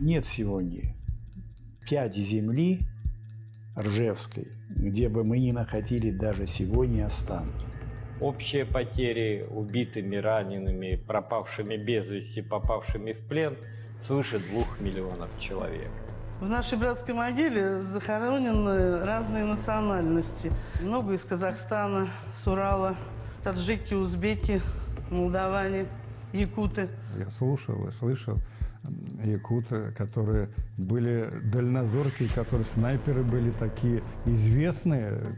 Нет сегодня пяди земли Ржевской, где бы мы не находили даже сегодня останки. Общие потери убитыми, ранеными, пропавшими без вести, попавшими в плен свыше 2 миллионов человек. В нашей братской могиле захоронены разные национальности. Много из Казахстана, с Урала, таджики, узбеки, молдаване, якуты. Я слушал и слышал якуты, которые были дальнозоркие, которые снайперы были такие известные,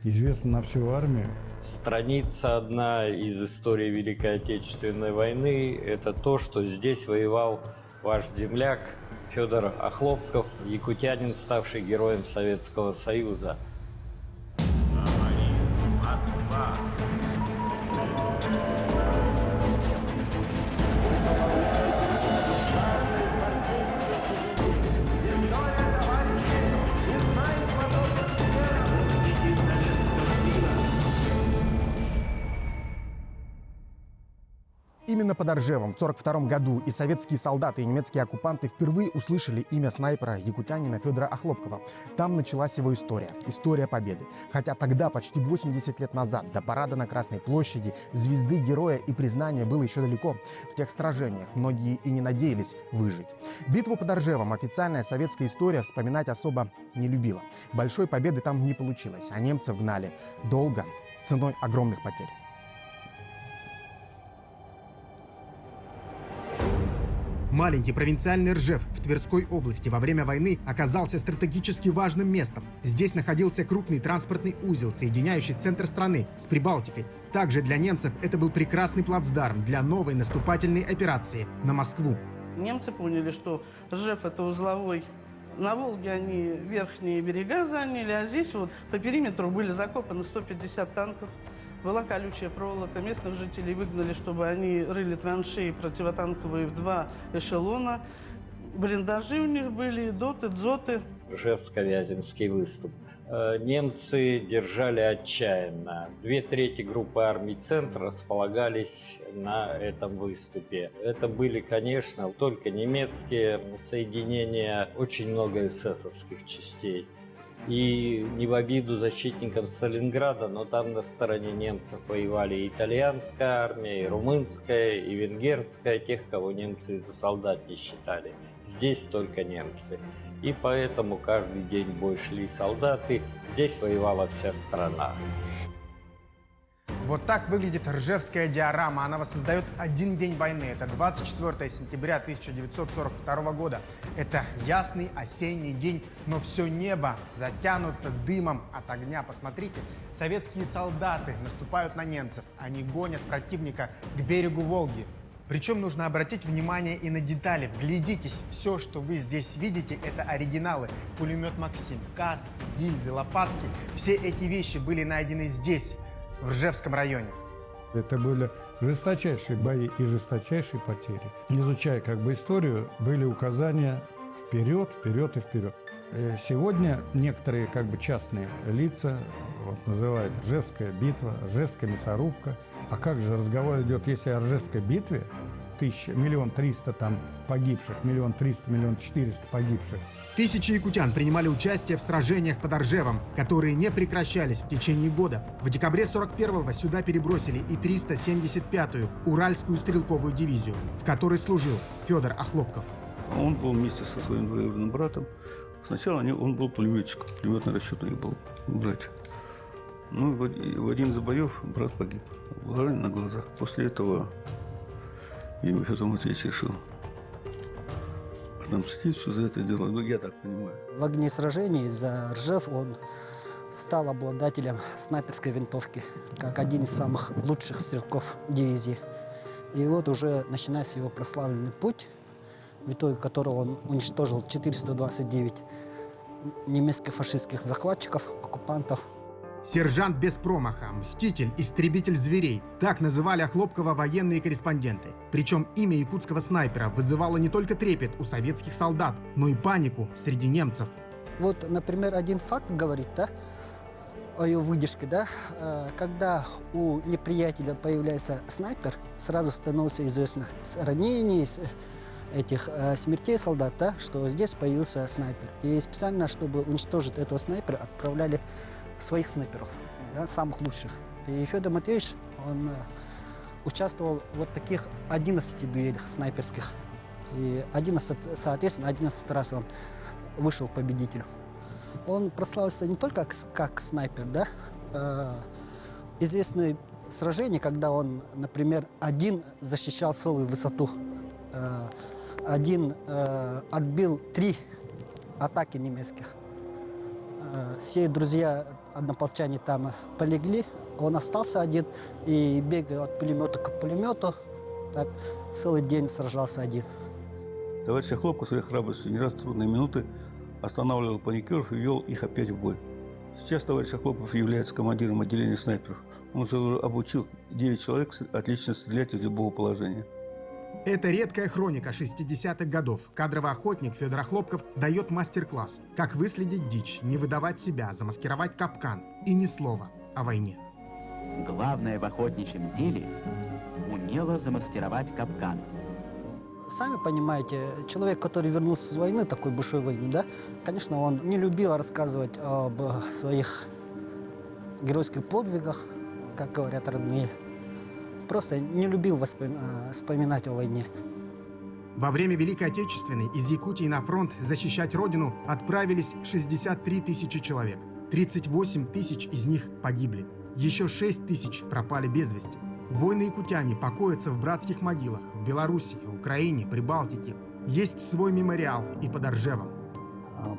известны на всю армию. Страница одна из истории Великой Отечественной войны – это то, что здесь воевал ваш земляк Федор Охлопков, якутянин, ставший героем Советского Союза. Именно под Ржевом в 1942 году и советские солдаты, и немецкие оккупанты впервые услышали имя снайпера якутянина Федора Охлопкова. Там началась его история, история победы. Хотя тогда, почти 80 лет назад, до парада на Красной площади, звезды героя и признания было еще далеко. В тех сражениях многие и не надеялись выжить. Битву под Ржевом официальная советская история вспоминать особо не любила. Большой победы там не получилось, а немцев гнали долго, ценой огромных потерь. Маленький провинциальный Ржев в Тверской области во время войны оказался стратегически важным местом. Здесь находился крупный транспортный узел, соединяющий центр страны с Прибалтикой. Также для немцев это был прекрасный плацдарм для новой наступательной операции на Москву. Немцы поняли, что Ржев – это узловой. На Волге они верхние берега заняли, а здесь вот по периметру были закопаны 150 танков. Была колючая проволока, местных жителей выгнали, чтобы они рыли траншеи противотанковые в 2 эшелона. Блиндажи у них были, доты, дзоты. Ржевско-Вяземский выступ. Немцы держали отчаянно. 2/3 группы армий «Центр» располагались на этом выступе. Это были, конечно, только немецкие соединения, очень много эсэсовских частей. И не в обиду защитникам Сталинграда, но там на стороне немцев воевали и итальянская армия, и румынская, и венгерская, тех, кого немцы за солдат не считали. Здесь только немцы. И поэтому каждый день в бой шли солдаты, здесь воевала вся страна. Вот так выглядит Ржевская диорама. Она воссоздает один день войны. Это 24 сентября 1942 года. Это ясный осенний день, но все небо затянуто дымом от огня. Посмотрите, советские солдаты наступают на немцев. Они гонят противника к берегу Волги. Причем нужно обратить внимание и на детали. Вглядитесь, все, что вы здесь видите, это оригиналы. Пулемет «Максим», каски, гильзы, лопатки. Все эти вещи были найдены здесь, в Ржевском районе. Это были жесточайшие бои и жесточайшие потери. Изучая историю, были указания вперед, вперед и вперед. Сегодня некоторые частные лица называют Ржевская битва, Ржевская мясорубка. А как же разговор идет, если о Ржевской битве 1 300 000 там погибших, 1 300 000, 1 400 000 погибших. Тысячи якутян принимали участие в сражениях под Ржевом, которые не прекращались в течение года. В декабре 41-го сюда перебросили и 375-ю Уральскую стрелковую дивизию, в которой служил Федор Охлопков. Он был вместе со своим двоюродным братом. Сначала он был пулеметчиком, пулеметный расчет у них был брать. Ну и в один из боев брат погиб. Ранен на глазах. После этого Юрий Федор Матвеевич решил отомстить за это дело. Ну, я так понимаю. В огне сражений за Ржев он стал обладателем снайперской винтовки, как один из самых лучших стрелков дивизии. И вот уже начинается его прославленный путь, в итоге которого он уничтожил 429 немецко-фашистских захватчиков, оккупантов. Сержант без промаха, мститель, истребитель зверей. Так называли Охлопкова военные корреспонденты. Причем имя якутского снайпера вызывало не только трепет у советских солдат, но и панику среди немцев. Вот, например, один факт говорит, да, о его выдержке, да, когда у неприятеля появляется снайпер, сразу становится известно ранение, этих смертей солдат, да, что здесь появился снайпер. И специально, чтобы уничтожить этого снайпера, отправляли своих снайперов, да, самых лучших. И Федор Матвеевич, он участвовал в вот таких 11 дуэлях снайперских. И 11, соответственно, 11 раз он вышел победителем. Он прославился не только как снайпер, да, известные сражения, когда он, например, один защищал целую высоту, один отбил 3 атаки немецких. Все друзья, однополчане там полегли, он остался один и бегал от пулемета к пулемету, так целый день сражался один. Товарищ Хлопко своей храбростью не раз в трудные минуты останавливал паникеров и вел их опять в бой. Сейчас товарищ Хлопов является командиром отделения снайперов. Он уже обучил 9 человек отлично стрелять из любого положения. Это редкая хроника 60-х годов. Кадровый охотник Федор Хлопков дает мастер-класс. Как выследить дичь, не выдавать себя, замаскировать капкан. И ни слова о войне. Главное в охотничьем деле – умело замаскировать капкан. Сами понимаете, человек, который вернулся с войны, такой большой войны, да, конечно, он не любил рассказывать об своих геройских подвигах, как говорят родные. Просто не любил вспоминать о войне. Во время Великой Отечественной из Якутии на фронт защищать родину отправились 63 тысячи человек. 38 тысяч из них погибли. Еще 6 тысяч пропали без вести. Воины-якутяне покоятся в братских могилах в Беларуси, Украине, Прибалтике. Есть свой мемориал и под Ржевом.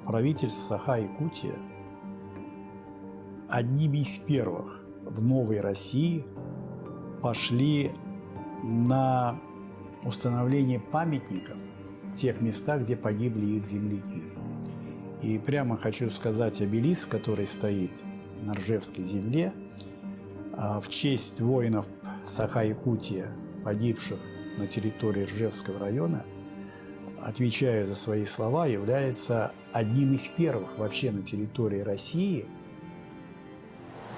Правительство Саха-Якутия одними из первых в Новой России пошли на установление памятников в тех местах, где погибли их земляки. И прямо хочу сказать, обелиск, который стоит на Ржевской земле, в честь воинов Саха-Якутия, погибших на территории Ржевского района, отвечая за свои слова, является одним из первых вообще на территории России.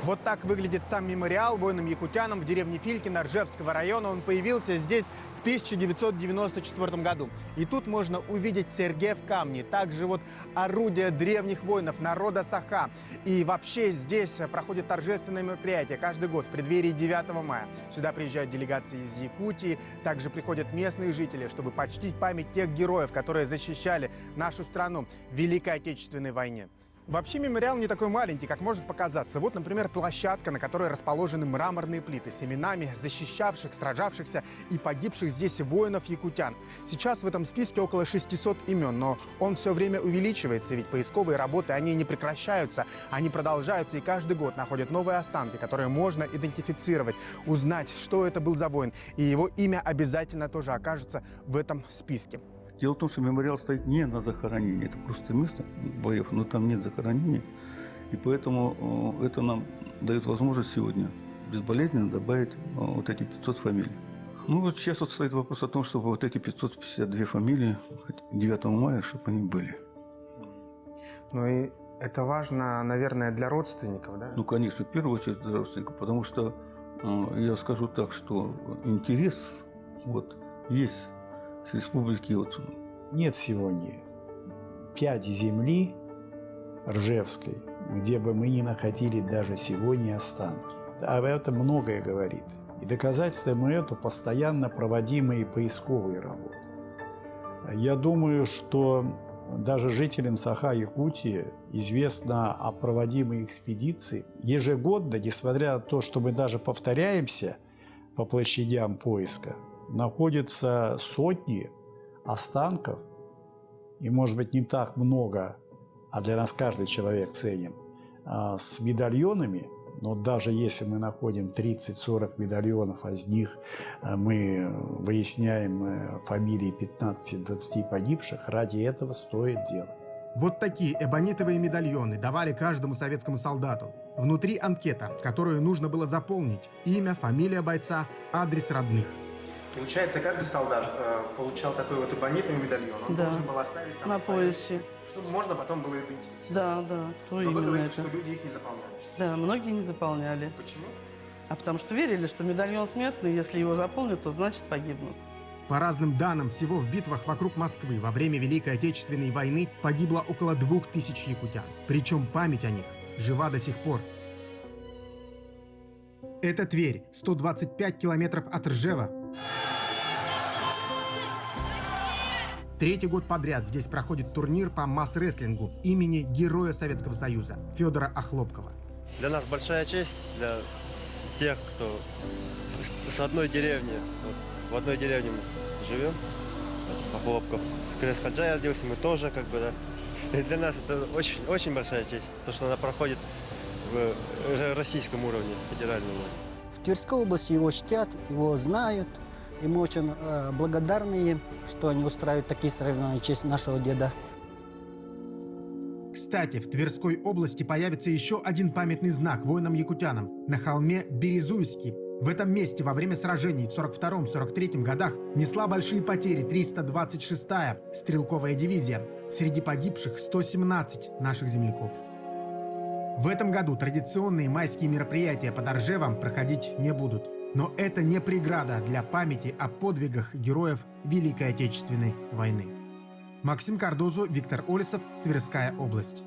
Вот так выглядит сам мемориал воинам-якутянам в деревне Филькино Ржевского района. Он появился здесь в 1994 году. И тут можно увидеть Сергеев камни, также вот орудия древних воинов народа Саха. И вообще здесь проходит торжественное мероприятие каждый год в преддверии 9 мая. Сюда приезжают делегации из Якутии, также приходят местные жители, чтобы почтить память тех героев, которые защищали нашу страну в Великой Отечественной войне. Вообще мемориал не такой маленький, как может показаться. Вот, например, площадка, на которой расположены мраморные плиты с именами защищавших, сражавшихся и погибших здесь воинов-якутян. Сейчас в этом списке около 600 имен, но он все время увеличивается, ведь поисковые работы, они не прекращаются, они продолжаются, и каждый год находят новые останки, которые можно идентифицировать, узнать, что это был за воин, и его имя обязательно тоже окажется в этом списке. Дело в том, что мемориал стоит не на захоронении, это просто место боев, но там нет захоронения, и поэтому это нам дает возможность сегодня безболезненно добавить вот эти 500 фамилий. Ну вот сейчас вот стоит вопрос о том, чтобы вот эти 552 фамилии 9 мая, чтобы они были. Ну и это важно, наверное, для родственников, да? Ну, конечно, в первую очередь для родственников, потому что я скажу так, что интерес вот есть с республики. Вот. Нет сегодня пяди земли Ржевской, где бы мы не находили даже сегодня останки. Об этом многое говорит. И доказательством это постоянно проводимые поисковые работы. Я думаю, что даже жителям Саха-Якутии известно о проводимой экспедиции. Ежегодно, несмотря на то, что мы даже повторяемся по площадям поиска, находятся сотни останков, и, может быть, не так много, а для нас каждый человек ценен, с медальонами, но даже если мы находим 30-40 медальонов, а из них мы выясняем фамилии 15-20 погибших, ради этого стоит делать. Вот такие эбонитовые медальоны давали каждому советскому солдату. Внутри анкета, которую нужно было заполнить: имя, фамилия бойца, адрес родных. Получается, каждый солдат получал такой вот эбонитовый медальон. Он должен был оставить там на поясе, чтобы можно потом было идентифицировать. Да, кто Но именно вы говорите, это. что люди их не заполняли. Да, многие не заполняли. Почему? А потому что верили, что медальон смертный, если его заполнят, то значит погибнут. По разным данным, всего в битвах вокруг Москвы во время Великой Отечественной войны погибло около 2000 якутян. Причем память о них жива до сих пор. Это Тверь, 125 километров от Ржева. Третий год подряд здесь проходит турнир по масс-рестлингу имени Героя Советского Союза Федора Охлопкова. Для нас большая честь, для тех, кто с одной деревни, в одной деревне мы живем, Охлопков. В Крес-Хаджай родился, мы тоже да. И для нас это очень, очень большая честь, потому что она проходит в российском уровне, федеральном. В Тверской области его чтят, его знают. И мы очень благодарны им, что они устраивают такие соревнования в честь нашего деда. Кстати, в Тверской области появится еще один памятный знак воинам-якутянам на холме Березуйский. В этом месте во время сражений в 1942-1943 годах несла большие потери 326-я стрелковая дивизия. Среди погибших 117 наших земляков. В этом году традиционные майские мероприятия под Ржевом проходить не будут. Но это не преграда для памяти о подвигах героев Великой Отечественной войны. Максим Кардозу, Виктор Олесов, Тверская область.